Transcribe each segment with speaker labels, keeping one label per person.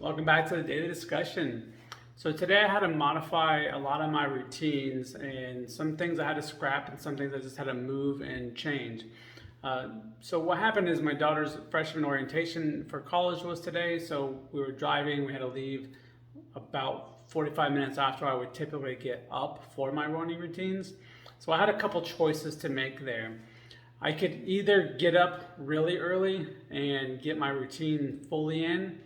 Speaker 1: Welcome back to the daily discussion. So today I had to modify a lot of my routines, and some things I had to scrap and some things I just had to move and change. So what happened is my daughter's freshman orientation for college was today, so we were driving. We had to leave about 45 minutes after I would typically get up for my morning routines. So I had a couple choices to make there. I could either get up really early and get my routine fully in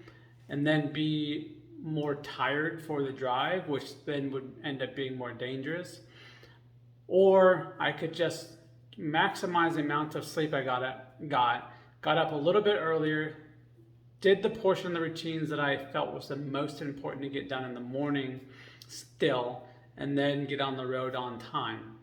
Speaker 1: and then be more tired for the drive, which then would end up being more dangerous. Or I could just maximize the amount of sleep I got up a little bit earlier, did the portion of the routines that I felt was the most important to get done in the morning still, and then get on the road on time.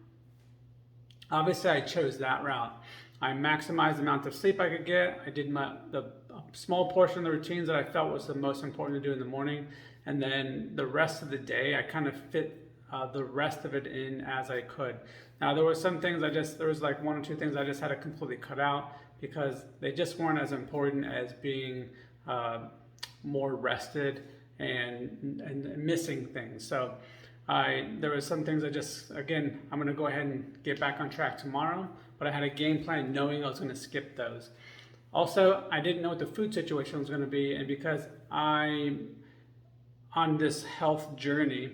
Speaker 1: Obviously, I chose that route. I maximized the amount of sleep I could get. I did the small portion of the routines that I felt was the most important to do in the morning, and then the rest of the day, I kind of fit the rest of it in as I could. Now, there were some things there was like one or two things I just had to completely cut out because they just weren't as important as being more rested and missing things. So there was some things again, I'm going to go ahead and get back on track tomorrow, but I had a game plan knowing I was going to skip those. Also, I didn't know what the food situation was going to be, and because I'm on this health journey,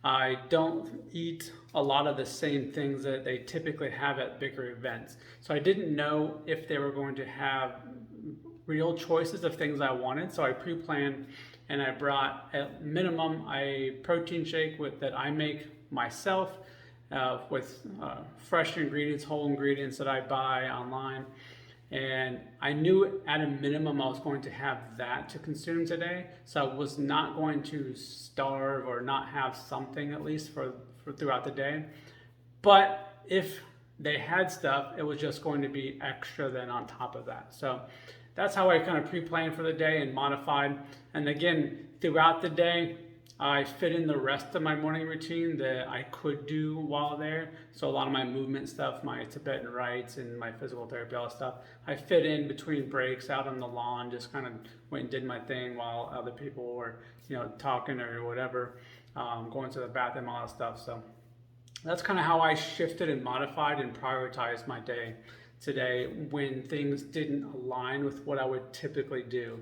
Speaker 1: I don't eat a lot of the same things that they typically have at bigger events. So I didn't know if they were going to have real choices of things I wanted. So I pre-planned and I brought at minimum a protein shake that I make myself with fresh ingredients, whole ingredients that I buy online. And I knew at a minimum I was going to have that to consume today. So I was not going to starve or not have something at least for throughout the day. But if they had stuff, it was just going to be extra then on top of that. So that's how I kind of pre-planned for the day and modified. And again, throughout the day, I fit in the rest of my morning routine that I could do while there. So a lot of my movement stuff, my Tibetan rites and my physical therapy, all that stuff, I fit in between breaks out on the lawn, just kind of went and did my thing while other people were, talking or whatever, going to the bathroom, all that stuff. So that's kind of how I shifted and modified and prioritized my day today when things didn't align with what I would typically do.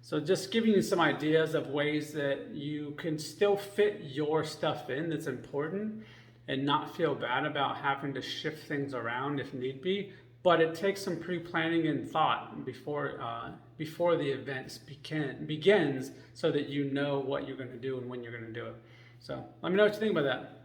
Speaker 1: So just giving you some ideas of ways that you can still fit your stuff in that's important and not feel bad about having to shift things around if need be. But it takes some pre-planning and thought before the event begins so that you know what you're going to do and when you're going to do it. So let me know what you think about that.